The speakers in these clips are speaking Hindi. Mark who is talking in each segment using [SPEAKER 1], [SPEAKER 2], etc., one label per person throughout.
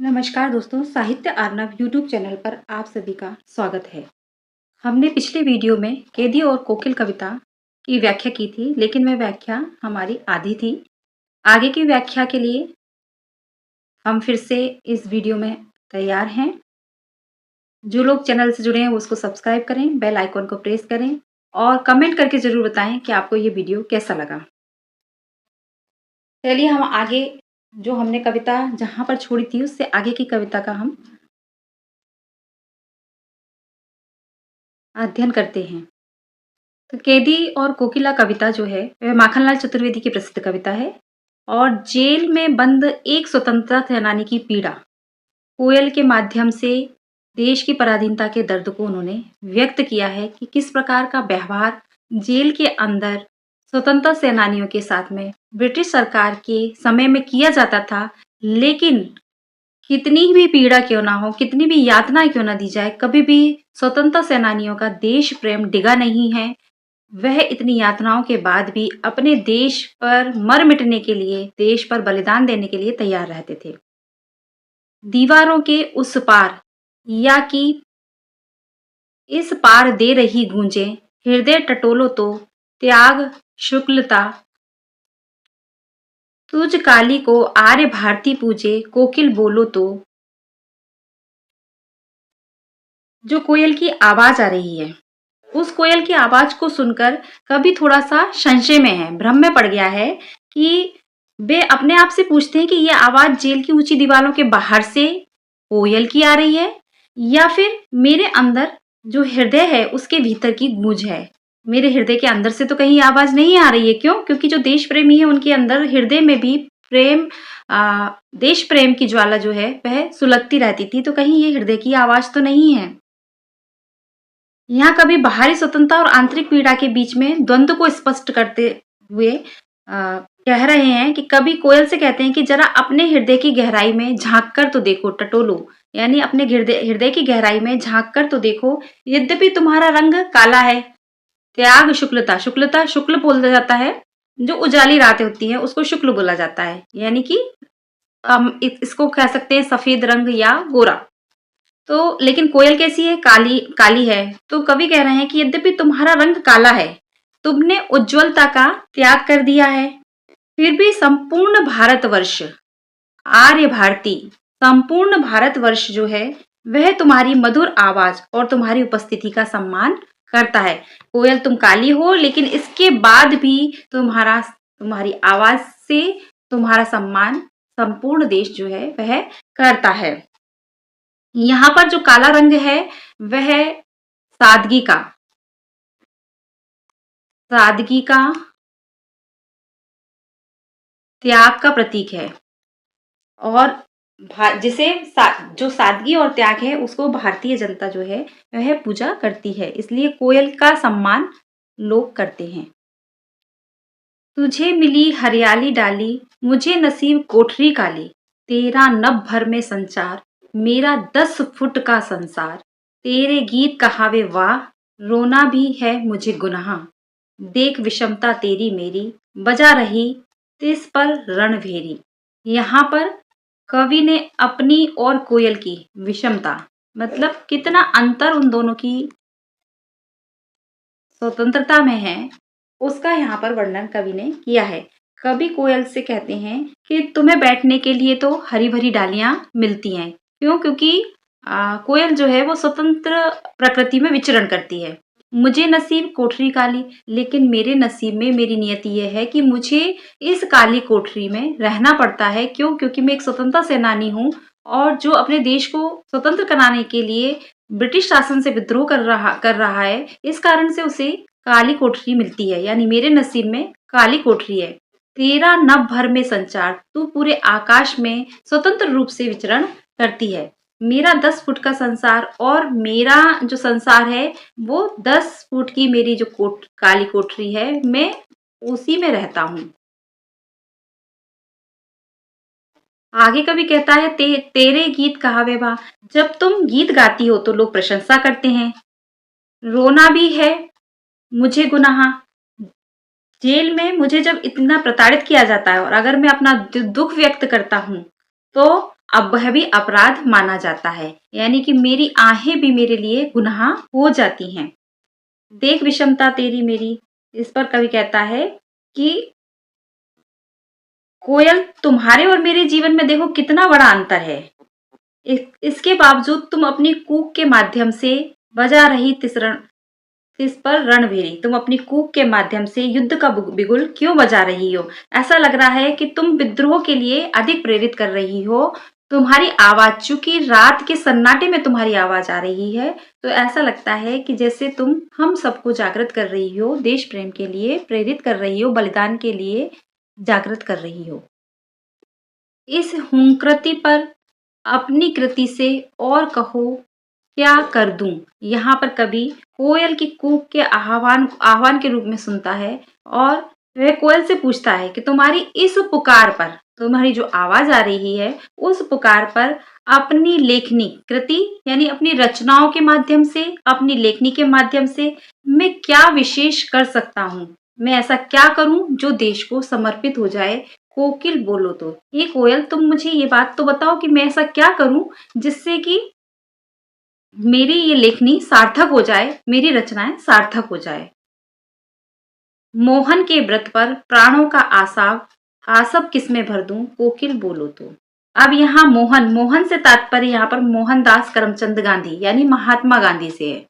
[SPEAKER 1] नमस्कार दोस्तों, साहित्य आर्नव यूट्यूब चैनल पर आप सभी का स्वागत है। हमने पिछले वीडियो में कैदी और कोकिल कविता की व्याख्या की थी, लेकिन वह व्याख्या हमारी आधी थी। आगे की व्याख्या के लिए हम फिर से इस वीडियो में तैयार हैं। जो लोग चैनल से जुड़े हैं वो उसको सब्सक्राइब करें, बेल आइकॉन को प्रेस करें और कमेंट करके ज़रूर बताएं कि आपको ये वीडियो कैसा लगा। चलिए हम आगे जो हमने कविता जहाँ पर छोड़ी थी उससे आगे की कविता का हम अध्ययन करते हैं। तो कैदी और कोकिला कविता जो है वह माखनलाल चतुर्वेदी की प्रसिद्ध कविता है और जेल में बंद एक स्वतंत्रता सेनानी की पीड़ा कोयल के माध्यम से देश की पराधीनता के दर्द को उन्होंने व्यक्त किया है कि किस प्रकार का व्यवहार जेल के अंदर स्वतंत्रता सेनानियों के साथ में ब्रिटिश सरकार के समय में किया जाता था। लेकिन कितनी भी पीड़ा क्यों ना हो, कितनी भी यातना क्यों ना दी जाए, कभी भी स्वतंत्रता सेनानियों का देश प्रेम डिगा नहीं है। वह इतनी यातनाओं के बाद भी अपने देश पर मर मिटने के लिए, देश पर बलिदान देने के लिए तैयार रहते थे। दीवारों के उस पार या कि इस पार दे रही गूंजें, हृदय टटोलो तो त्याग शुक्लता, तुझ काली को आर्य भारती पूजे, कोकिल बोलो तो। जो कोयल की आवाज आ रही है, उस कोयल की आवाज को सुनकर कभी थोड़ा सा संशय में है, भ्रम में पड़ गया है कि वे अपने आप से पूछते हैं कि यह आवाज जेल की ऊंची दीवारों के बाहर से कोयल की आ रही है या फिर मेरे अंदर जो हृदय है उसके भीतर की गूंज है। मेरे हृदय के अंदर से तो कहीं आवाज नहीं आ रही है। क्यों? क्योंकि जो देश प्रेमी है उनके अंदर हृदय में भी प्रेम, देश प्रेम की ज्वाला जो है वह सुलगती रहती थी। तो कहीं ये हृदय की आवाज तो नहीं है। यहाँ कभी बाहरी स्वतंत्रता और आंतरिक पीड़ा के बीच में द्वंद्व को स्पष्ट करते हुए कह रहे हैं कि कभी कोयल से कहते हैं कि जरा अपने हृदय की गहराई में झांक कर तो देखो टटोलो, यानी अपने हृदय की गहराई में झांक कर तो देखो, यद्यपि तुम्हारा रंग काला है। त्याग शुक्लता, शुक्लता शुक्ल बोला जाता है, जो उजाली रातें होती हैं उसको शुक्ल बोला जाता है, यानी कि हम इसको कह सकते हैं सफेद रंग या गोरा। तो लेकिन कोयल कैसी है? काली काली है। तो कवि कह रहे हैं कि यद्यपि तुम्हारा रंग काला है, तुमने उज्जवलता का त्याग कर दिया है, फिर भी संपूर्ण भारतवर्ष, आर्य भारती, संपूर्ण भारतवर्ष जो है वह तुम्हारी मधुर आवाज और तुम्हारी उपस्थिति का सम्मान करता है। कोयल तुम काली हो, लेकिन इसके बाद भी तुम्हारी आवाज से तुम्हारा सम्मान संपूर्ण देश जो है वह करता है। यहाँ पर जो काला रंग है वह सादगी का, सादगी का, त्याग का प्रतीक है और जो सादगी और त्याग है उसको भारतीय जनता जो है वह पूजा करती है, इसलिए कोयल का सम्मान लोग करते हैं। तुझे मिली हरियाली डाली, मुझे नसीब कोठरी काली, तेरा नभ भर में संचार, मेरा 10 फुट का संसार, तेरे गीत कहावे वाह, रोना भी है मुझे गुनाह, देख विषमता तेरी मेरी, बजा रही तिस पर रणभेरी। यहाँ पर कवि ने अपनी और कोयल की विषमता, मतलब कितना अंतर उन दोनों की स्वतंत्रता में है, उसका यहाँ पर वर्णन कवि ने किया है। कवि कोयल से कहते हैं कि तुम्हें बैठने के लिए तो हरी भरी डालियां मिलती हैं। क्यों? क्योंकि कोयल जो है वो स्वतंत्र प्रकृति में विचरण करती है। मुझे नसीब कोठरी काली, लेकिन मेरे नसीब में मेरी नियति यह है कि मुझे इस काली कोठरी में रहना पड़ता है। क्यों? क्योंकि मैं एक स्वतंत्रता सेनानी हूँ और जो अपने देश को स्वतंत्र कराने के लिए ब्रिटिश शासन से विद्रोह कर रहा है, इस कारण से उसे काली कोठरी मिलती है, यानी मेरे नसीब में काली कोठरी है। तेरा नभ भर में संचार, तू पूरे आकाश में स्वतंत्र रूप से विचरण करती है। मेरा 10 फुट का संसार, और मेरा जो संसार है वो 10 फुट की मेरी जो काली कोठरी है, मैं उसी में रहता हूँ। आगे कभी कहता है तेरे गीत कहावे बा, जब तुम गीत गाती हो तो लोग प्रशंसा करते हैं। रोना भी है मुझे गुनाह, जेल में मुझे जब इतना प्रताड़ित किया जाता है और अगर मैं अपना दुख व्यक्त करता हूँ तो अब वह भी अपराध माना जाता है, यानी कि मेरी आहें भी मेरे लिए गुनाह हो जाती हैं। देख विषमता तेरी मेरी, इस पर कवि कहता है कि कोयल, तुम्हारे और मेरे जीवन में देखो कितना बड़ा अंतर है। इसके बावजूद तुम अपनी कूक के माध्यम से बजा रही तिस पर रणभेरी, तुम अपनी कूक के माध्यम से युद्ध का बिगुल क्यों बजा रही हो? ऐसा लग रहा है कि तुम विद्रोह के लिए अधिक प्रेरित कर रही हो। तुम्हारी आवाज, चूंकि रात के सन्नाटे में तुम्हारी आवाज आ रही है, तो ऐसा लगता है कि जैसे तुम हम सबको जागृत कर रही हो, देश प्रेम के लिए प्रेरित कर रही हो, बलिदान के लिए जागृत कर रही हो। इस हुंकृति पर अपनी कृति से और कहो क्या कर दूं? यहाँ पर कवि कोयल की कूक के आह्वान के रूप में सुनता है और वह कोयल से पूछता है कि तुम्हारी इस पुकार पर, तुम्हारी जो आवाज आ रही है, उस पुकार पर अपनी लेखनी कृति यानी अपनी रचनाओं के माध्यम से, अपनी लेखनी के माध्यम से मैं क्या विशेष कर सकता हूँ? मैं ऐसा क्या करूं जो देश को समर्पित हो जाए? कोकिल बोलो तो, ये कोयल, तुम मुझे ये बात तो बताओ कि मैं ऐसा क्या करूं जिससे कि मेरी ये लेखनी सार्थक हो जाए, मेरी रचनाएं सार्थक हो जाए। मोहन के व्रत पर प्राणों का आसव किसमें भर दूं? कोकिल बोलो तो। अब यहाँ मोहन से तात्पर्य यहाँ पर मोहनदास करमचंद गांधी यानी महात्मा गांधी से है।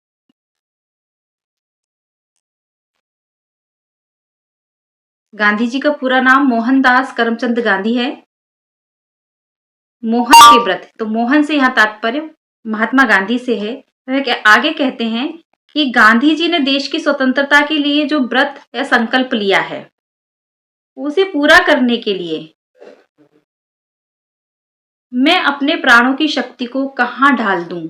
[SPEAKER 1] गांधी जी का पूरा नाम मोहनदास करमचंद गांधी है। मोहन के व्रत, तो मोहन से यहाँ तात्पर्य महात्मा गांधी से है। वह आगे कहते हैं कि गांधी जी ने देश की स्वतंत्रता के लिए जो व्रत या संकल्प लिया है, उसे पूरा करने के लिए मैं अपने प्राणों की शक्ति को कहाँ ढाल दूं?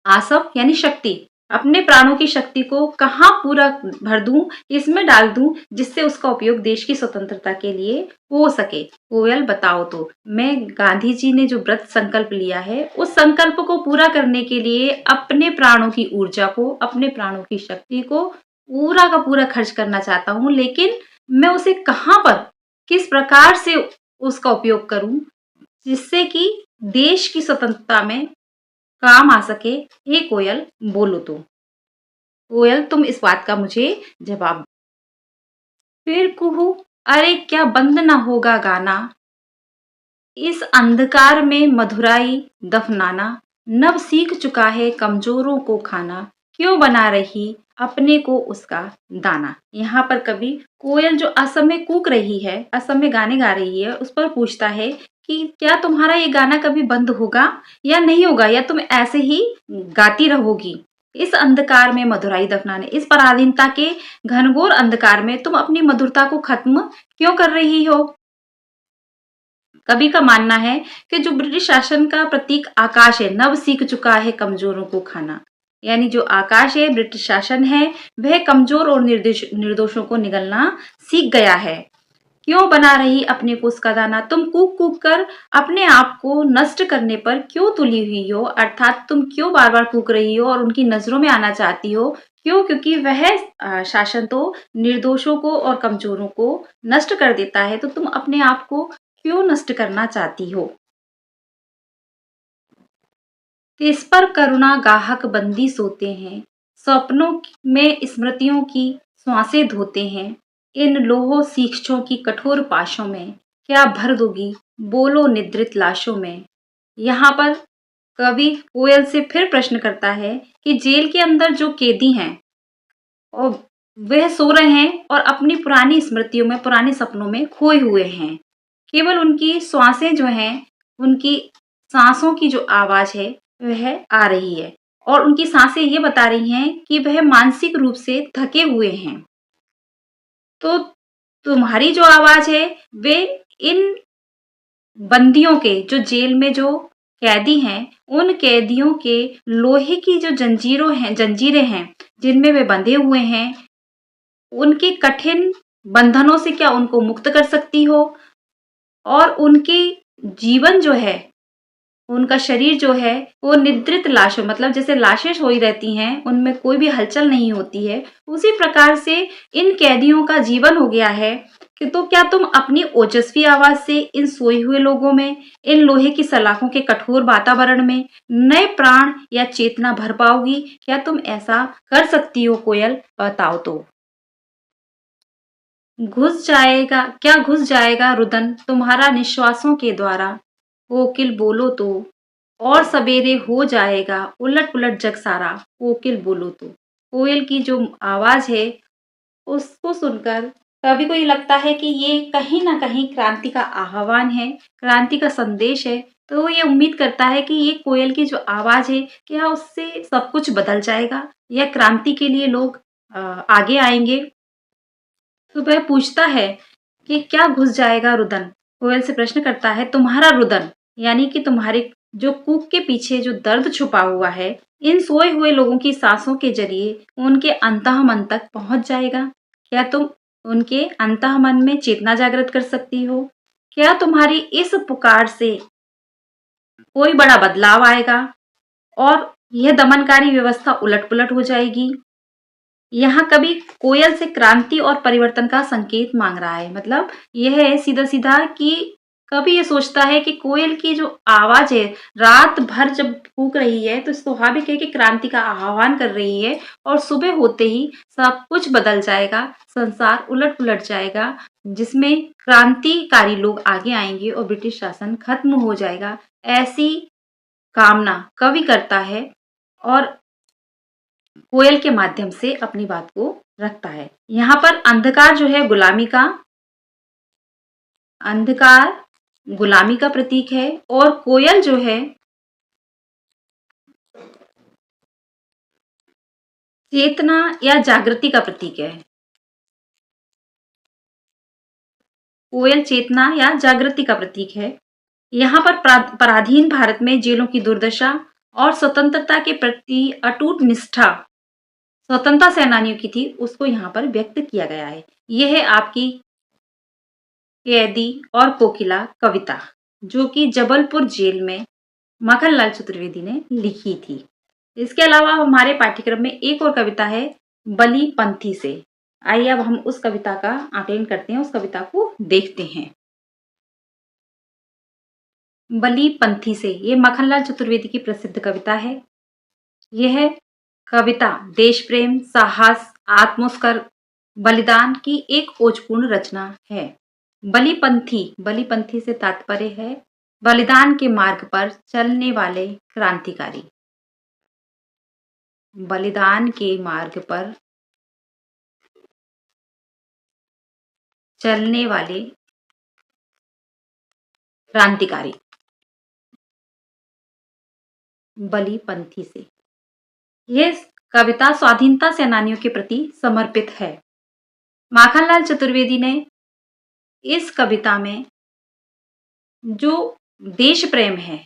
[SPEAKER 1] आसव यानी शक्ति, अपने प्राणों की शक्ति को कहाँ पूरा भर दूं, इसमें डाल दूं जिससे उसका उपयोग देश की स्वतंत्रता के लिए हो सके। कोयल बताओ तो, मैं गांधी जी ने जो व्रत संकल्प लिया है, उस संकल्प को पूरा करने के लिए अपने प्राणों की ऊर्जा को, अपने प्राणों की शक्ति को पूरा का पूरा खर्च करना चाहता हूँ, लेकिन मैं उसे कहाँ पर, किस प्रकार से उसका उपयोग करूं जिससे कि देश की स्वतंत्रता में काम आ सके। हे कोयल बोलो तो। कोयल, तुम इस बात का मुझे जवाब दो। फिर कुहू, अरे क्या बंद ना होगा गाना, इस अंधकार में मधुराई दफनाना, नभ सीख चुका है कमजोरों को खाना, क्यों बना रही अपने को उसका दाना। यहाँ पर कवि कोयल जो असमय कूक रही है, असमय गाने गा रही है, उस पर पूछता है कि क्या तुम्हारा ये गाना कभी बंद होगा या नहीं होगा, या तुम ऐसे ही गाती रहोगी? इस अंधकार में मधुराई दफनाने, इस पराधीनता के घनघोर अंधकार में तुम अपनी मधुरता को खत्म क्यों कर रही हो? कवि का मानना है कि जो ब्रिटिश शासन का प्रतीक आकाश है, नभ सीख चुका है कमजोरों को खाना, यानी जो आकाश है, ब्रिटिश शासन है, वह कमजोर और निर्दोषों को निगलना सीख गया है। क्यों बना रही अपने को उसका दाना, तुम कूक कूक कर अपने आप को नष्ट करने पर क्यों तुली हुई हो? अर्थात तुम क्यों बार बार कूक रही हो और उनकी नजरों में आना चाहती हो? क्यों? क्योंकि वह शासन तो निर्दोषों को और कमजोरों को नष्ट कर देता है, तो तुम अपने आप को क्यों नष्ट करना चाहती हो? इस पर करुणा गाहक बंदी सोते हैं, सपनों में स्मृतियों की श्वासें धोते हैं, इन लोहो सीखचों की कठोर पाशों में क्या भर दोगी बोलो निद्रित लाशों में। यहाँ पर कवि कोयल से फिर प्रश्न करता है कि जेल के अंदर जो कैदी हैं और वह सो रहे हैं और अपनी पुरानी स्मृतियों में, पुराने सपनों में खोए हुए हैं। केवल उनकी श्वासें जो हैं, उनकी सांसों की जो आवाज है वह आ रही है और उनकी सांसें ये बता रही हैं कि वह मानसिक रूप से थके हुए हैं। तो तुम्हारी जो आवाज है वे इन बंदियों के, जो जेल में जो कैदी हैं, उन कैदियों के लोहे की जो जंजीरें हैं जिनमें वे बंधे हुए हैं, उनके कठिन बंधनों से क्या उनको मुक्त कर सकती हो? और उनकी जीवन जो है, उनका शरीर जो है वो निद्रित लाशों, मतलब जैसे लाशें सोई रहती हैं, उनमें कोई भी हलचल नहीं होती है, उसी प्रकार से इन कैदियों का जीवन हो गया है। कि तो क्या तुम अपनी ओजस्वी आवाज से इन सोए हुए लोगों में, इन लोहे की सलाखों के कठोर वातावरण में नए प्राण या चेतना भर पाओगी? क्या तुम ऐसा कर सकती हो कोयल? बताओ तो। घुस जाएगा, क्या घुस जाएगा रुदन तुम्हारा निश्वासों के द्वारा? कोकिल बोलो तो। और सवेरे हो जाएगा उलट पुलट जग सारा। कोकिल बोलो तो। कोयल की जो आवाज है उसको सुनकर कवि को ये लगता है कि ये कहीं न कहीं क्रांति का आह्वान है, क्रांति का संदेश है। तो वो ये उम्मीद करता है कि ये कोयल की जो आवाज़ है, क्या उससे सब कुछ बदल जाएगा या क्रांति के लिए लोग आगे आएँगे? तो वह पूछता है कि क्या घुस जाएगा रुदन? कोयल से प्रश्न करता है तुम्हारा रुदन, यानी कि तुम्हारे जो कूक के पीछे जो दर्द छुपा हुआ है, इन सोए हुए लोगों की सांसों के ज़रिए उनके अंतःमन तक पहुँच जाएगा? क्या तुम उनके अंतःमन में चेतना जागृत कर सकती हो? क्या तुम्हारी इस पुकार से कोई बड़ा बदलाव आएगा और यह दमनकारी व्यवस्था उलट-पुलट हो जाएगी? यहाँ कवि कोयल से क्रांति और परिवर्तन का संकेत मांग रहा है। मतलब यह है सीधा-सीधा कि कवि ये सोचता है कि कोयल की जो आवाज़ है, रात भर जब कूक रही है, तो स्वाभाविक है कि क्रांति का आह्वान कर रही है और सुबह होते ही सब कुछ बदल जाएगा, संसार उलट-पुलट जाएगा, जिसमें क्रांतिकारी लोग आगे आएँगे और ब्रिटिश शासन खत्म हो जाएगा। ऐसी कामना कवि करता है और कोयल के माध्यम से अपनी बात को रखता है। यहाँ पर अंधकार जो है अंधकार गुलामी का प्रतीक है और कोयल जो है चेतना या जागृति का प्रतीक है। कोयल चेतना या जागृति का प्रतीक है। यहाँ पर पराधीन भारत में जेलों की दुर्दशा और स्वतंत्रता के प्रति अटूट निष्ठा स्वतंत्रता सेनानियों की थी, उसको यहाँ पर व्यक्त किया गया है। यह है आपकी कैदी और कोकिला कविता, जो कि जबलपुर जेल में माखनलाल चतुर्वेदी ने लिखी थी। इसके अलावा हमारे पाठ्यक्रम में एक और कविता है बलि पंथी से। आइए अब हम उस कविता का आकलन करते हैं, उस कविता को देखते हैं। बलि पंथी से, ये माखनलाल चतुर्वेदी की प्रसिद्ध कविता है। यह कविता देश प्रेम, साहस, आत्मोत्कर्ष, बलिदान की एक ओजपूर्ण रचना है। बलिपंथी से तात्पर्य है बलिदान के मार्ग पर चलने वाले क्रांतिकारी। बलिदान के मार्ग पर चलने वाले क्रांतिकारी। बलिपंथी से यह कविता स्वाधीनता सेनानियों के प्रति समर्पित है। माखनलाल चतुर्वेदी ने इस कविता में जो देश प्रेम है,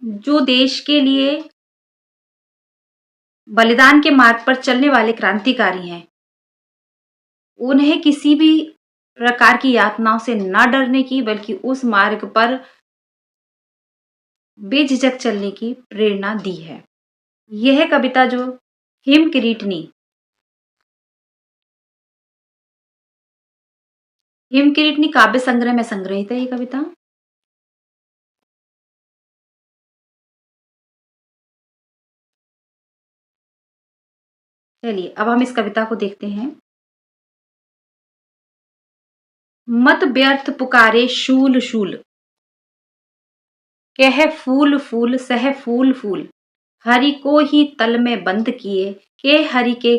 [SPEAKER 1] जो देश के लिए बलिदान के मार्ग पर चलने वाले क्रांतिकारी हैं, उन्हें किसी भी प्रकार की यातनाओं से न डरने की, बल्कि उस मार्ग पर बेझिझक चलने की प्रेरणा दी है। यह कविता जो हिम किरीटनी काव्य संग्रह में संग्रहित है ये कविता। चलिए अब हम इस कविता को देखते हैं। मत व्यर्थ पुकारे शूल शूल, कह फूल फूल सह फूल फूल, हरि को ही तल में बंद किए, के हरि के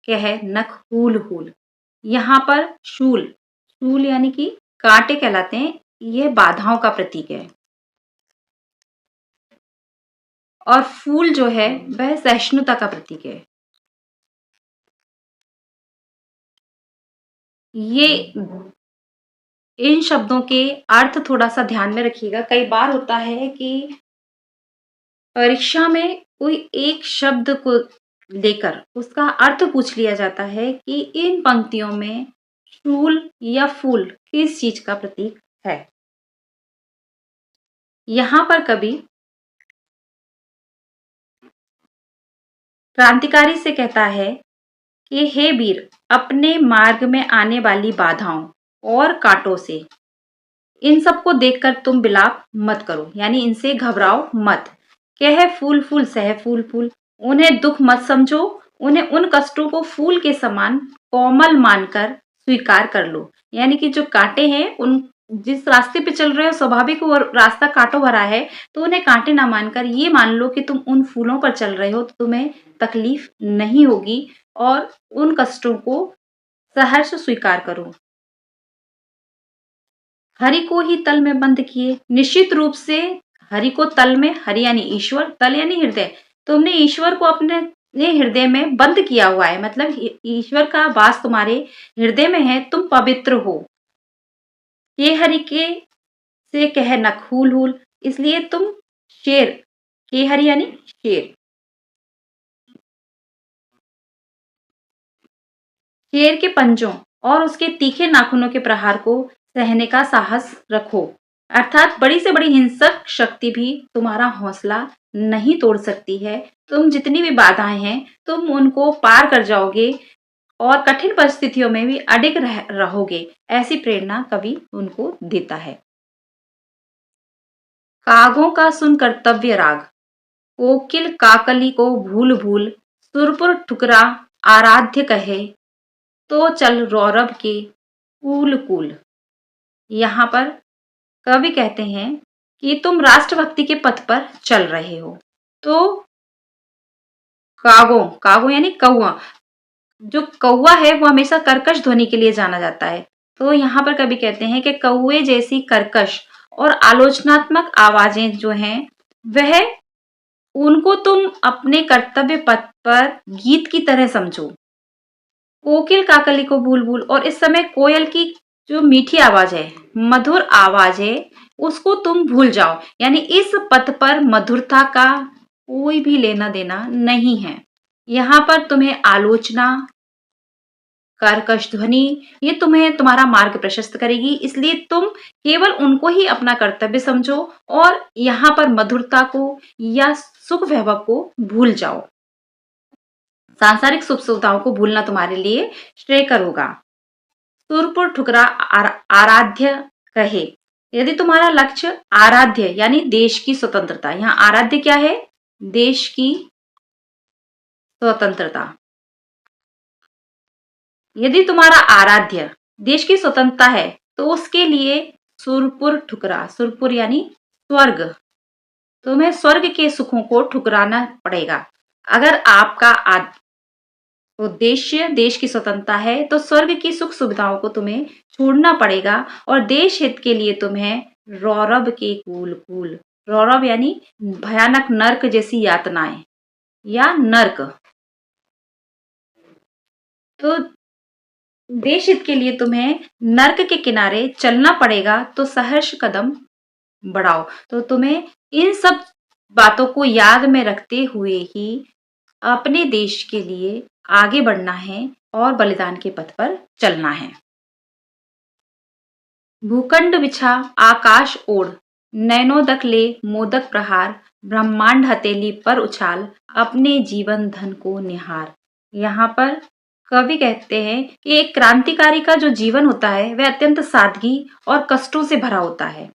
[SPEAKER 1] कह नख हूल हूल। यहाँ पर शूल, शूल यानी कि कांटे कहलाते हैं, यह बाधाओं का प्रतीक है। और फूल जो है वह सहिष्णुता का प्रतीक है। ये इन शब्दों के अर्थ थोड़ा सा ध्यान में रखिएगा। कई बार होता है कि परीक्षा में कोई एक शब्द को लेकर उसका अर्थ पूछ लिया जाता है कि इन पंक्तियों में शूल या फूल किस चीज का प्रतीक है। यहाँ पर कवि क्रांतिकारी से कहता है कि हे वीर, अपने मार्ग में आने वाली बाधाओं और कांटों से इन सबको देखकर तुम विलाप मत करो, यानी इनसे घबराओ मत। कह फूल फूल सह फूल फूल, उन्हें दुख मत समझो, उन्हें उन कष्टों को फूल के समान कोमल मानकर स्वीकार कर लो। यानी कि जो कांटे हैं, उन जिस रास्ते पे चल रहे हो स्वाभाविक वो रास्ता कांटों भरा है, तो उन्हें कांटे ना मानकर ये मान लो कि तुम उन फूलों पर चल रहे हो, तो तुम्हें तकलीफ नहीं होगी और उन कष्टों को सहर्ष स्वीकार करो। हरि को ही तल में बंद किए, निश्चित रूप से हरि को तल में, हरि यानी ईश्वर, तल यानी हृदय, तुमने ईश्वर को अपने हृदय में बंद किया हुआ है, मतलब ईश्वर का वास तुम्हारे हृदय में है, तुम पवित्र हो। ये हरि के से कह नखूल हूल, इसलिए तुम शेर, के हरि यानी शेर, शेर के पंजों और उसके तीखे नाखूनों के प्रहार को सहने का साहस रखो। अर्थात बड़ी से बड़ी हिंसक शक्ति भी तुम्हारा हौसला नहीं तोड़ सकती है। तुम जितनी भी बाधाएं हैं, तुम उनको पार कर जाओगे और कठिन परिस्थितियों में भी अडिग रहोगे। ऐसी प्रेरणा कवि उनको देता है। कागों का सुन कर्तव्य राग, कोकिल काकली को भूल भूल, सुरपुर ठुकरा आराध्य कहे, तो चल रौरव के कूल कूल। यहाँ पर कवि कहते हैं कि तुम राष्ट्रभक्ति के पथ पर चल रहे हो, तो कागों, कागों यानी कौआ, जो कौआ है वो हमेशा कर्कश ध्वनि के लिए जाना जाता है। तो यहाँ पर कवि कहते हैं कि कौए जैसी कर्कश और आलोचनात्मक आवाजें जो हैं, वह उनको तुम अपने कर्तव्य पथ पर गीत की तरह समझो। कोकिल काकली को भूल भूल, और इस समय कोयल की जो मीठी आवाज है, मधुर आवाज है, उसको तुम भूल जाओ। यानी इस पथ पर मधुरता का कोई भी लेना देना नहीं है। यहाँ पर तुम्हें आलोचना, कर्कश ध्वनि, ये तुम्हें तुम्हारा मार्ग प्रशस्त करेगी, इसलिए तुम केवल उनको ही अपना कर्तव्य समझो और यहाँ पर मधुरता को या सुख वैभव को भूल जाओ। सांसारिक सुख सुविधाओं को भूलना तुम्हारे लिए श्रेयकर होगा। सुरपुर ठुकरा आराध्य कहे, यदि तुम्हारा लक्ष्य आराध्य यानी देश की स्वतंत्रता, यहाँ आराध्य क्या है? देश की स्वतंत्रता। यदि तुम्हारा आराध्य देश की स्वतंत्रता है, तो उसके लिए सुरपुर ठुकरा, सुरपुर यानी स्वर्ग, तुम्हें स्वर्ग के सुखों को ठुकराना पड़ेगा। अगर आपका उद्देश्य देश की स्वतंत्रता है, तो स्वर्ग की सुख सुविधाओं को तुम्हें छोड़ना पड़ेगा और देश हित के लिए तुम्हें रौरव के कूल कूल, रौरव यानी भयानक नर्क जैसी यातनाएं या नर्क, तो देश हित के लिए तुम्हें नर्क के किनारे चलना पड़ेगा, तो सहर्ष कदम बढ़ाओ। तो तुम्हें इन सब बातों को याद में रखते हुए ही अपने देश के लिए आगे बढ़ना है और बलिदान के पथ पर चलना है। भूखंड बिछा आकाश ओढ़, नैनोदक ले मोदक प्रहार, ब्रह्मांड हथेली पर उछाल, अपने जीवन धन को निहार। यहाँ पर कवि कहते हैं कि एक क्रांतिकारी का जो जीवन होता है वह अत्यंत सादगी और कष्टों से भरा होता है।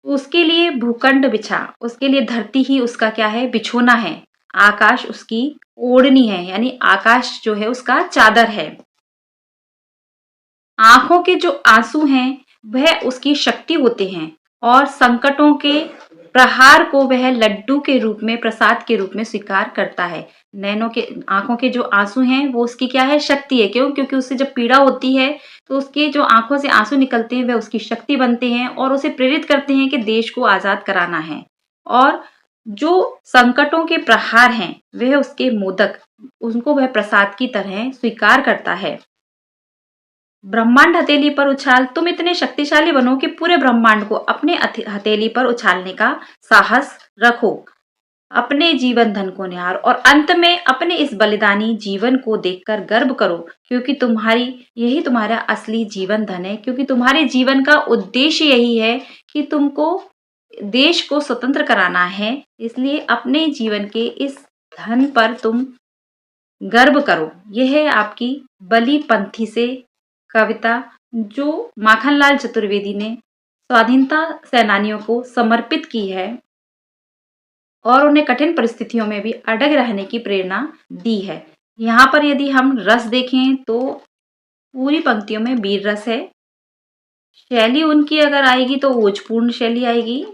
[SPEAKER 1] उसके लिए भूखंड बिछा, उसके लिए धरती ही उसका क्या है? बिछोना है। आकाश उसकी ओढ़नी है, यानी आकाश जो है उसका चादर है। आंखों के जो आंसू हैं वह उसकी शक्ति होते हैं और संकटों के प्रहार को वह लड्डू के रूप में, प्रसाद के रूप में स्वीकार करता है। नैनों के, आंखों के जो आंसू हैं वो उसकी क्या है? शक्ति है। क्यों? क्योंकि उससे जब पीड़ा होती है तो उसके जो आंखों से आंसू निकलते हैं वह उसकी शक्ति बनते हैं और उसे प्रेरित करते हैं कि देश को आजाद कराना है। और जो संकटों के प्रहार हैं वह उसके मोदक, उनको वह प्रसाद की तरह स्वीकार करता है। ब्रह्मांड हथेली पर उछाल, तुम इतने शक्तिशाली बनो कि पूरे ब्रह्मांड को अपने हथेली पर उछालने का साहस रखो। अपने जीवन धन को निहार और अंत में अपने इस बलिदानी जीवन को देखकर गर्व करो, क्योंकि यही तुम्हारा असली जीवन धन है। क्योंकि तुम्हारे जीवन का उद्देश्य यही है कि तुमको देश को स्वतंत्र कराना है, इसलिए अपने जीवन के इस धन पर तुम गर्व करो। यह है आपकी बलिपंथी से कविता, जो माखनलाल चतुर्वेदी ने स्वाधीनता सेनानियों को समर्पित की है और उन्हें कठिन परिस्थितियों में भी अडग रहने की प्रेरणा दी है। यहाँ पर यदि हम रस देखें तो पूरी पंक्तियों में वीर रस है। शैली उनकी अगर आएगी तो ओजपूर्ण शैली आएगी।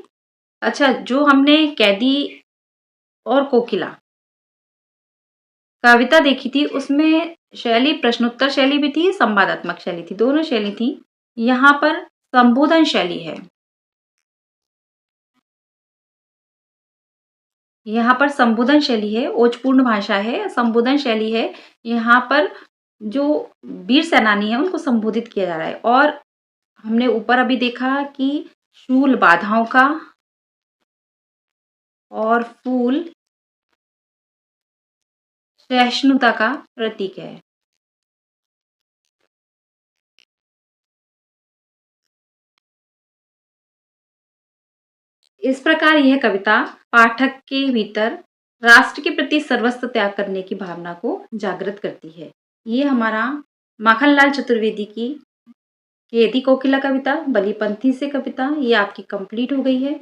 [SPEAKER 1] अच्छा, जो हमने कैदी और कोकिला कविता देखी थी, उसमें शैली प्रश्नोत्तर शैली भी थी, संवादात्मक शैली थी, दोनों शैली थी। यहाँ पर संबोधन शैली है। यहाँ पर संबोधन शैली है, ओजपूर्ण भाषा है, संबोधन शैली है। यहाँ पर जो वीर सेनानी है उनको संबोधित किया जा रहा है। और हमने ऊपर अभी देखा कि शूल बाधाओं का और फूल सहिष्णुता का प्रतीक है। इस प्रकार यह कविता पाठक के भीतर राष्ट्र के प्रति सर्वस्व त्याग करने की भावना को जागृत करती है। ये हमारा माखनलाल चतुर्वेदी की कैदी कोकिला कविता, बलिपंथी से कविता, ये आपकी कंप्लीट हो गई है।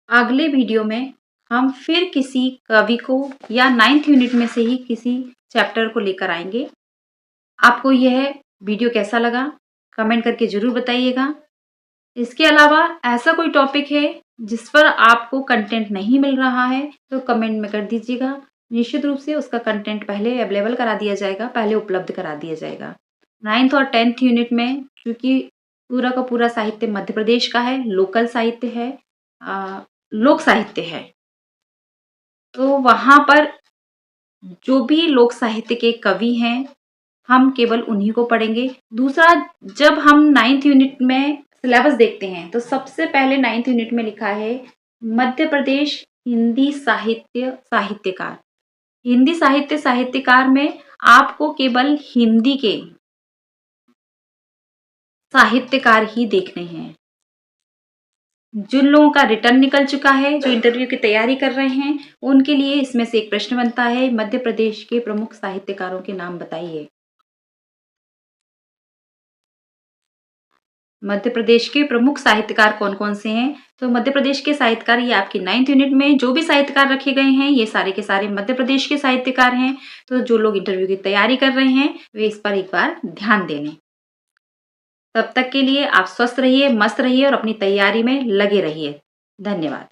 [SPEAKER 1] अगले वीडियो में हम फिर किसी कवि को या 9th यूनिट में से ही किसी चैप्टर को लेकर आएंगे। आपको यह वीडियो कैसा लगा कमेंट करके जरूर बताइएगा। इसके अलावा ऐसा कोई टॉपिक है जिस पर आपको कंटेंट नहीं मिल रहा है तो कमेंट में कर दीजिएगा। निश्चित रूप से उसका कंटेंट पहले अवेलेबल करा दिया जाएगा, पहले उपलब्ध करा दिया जाएगा। 9th और 10th यूनिट में क्योंकि पूरा का पूरा साहित्य मध्य प्रदेश का है, लोकल साहित्य है, लोक साहित्य है, तो वहाँ पर जो भी लोक साहित्य के कवि हैं हम केवल उन्हीं को पढ़ेंगे। दूसरा, जब हम 9th यूनिट में सिलेबस देखते हैं तो सबसे पहले 9th यूनिट में लिखा है मध्य प्रदेश हिंदी साहित्य साहित्यकार। हिंदी साहित्य साहित्यकार में आपको केवल हिंदी के साहित्यकार ही देखने हैं। जिन लोगों का रिटर्न निकल चुका है, जो इंटरव्यू की तैयारी कर रहे हैं, उनके लिए इसमें से एक प्रश्न बनता है, मध्य प्रदेश के प्रमुख साहित्यकारों के नाम बताइए। मध्य प्रदेश के प्रमुख साहित्यकार कौन कौन से हैं? तो मध्य प्रदेश के साहित्यकार, ये आपकी 9th यूनिट में जो भी साहित्यकार रखे गए हैं ये सारे के सारे मध्य प्रदेश के साहित्यकार हैं। तो जो लोग इंटरव्यू की तैयारी कर रहे हैं वे इस पर एक बार ध्यान दे लें। तब तक के लिए आप स्वस्थ रहिए, मस्त रहिए और अपनी तैयारी में लगे रहिए। धन्यवाद।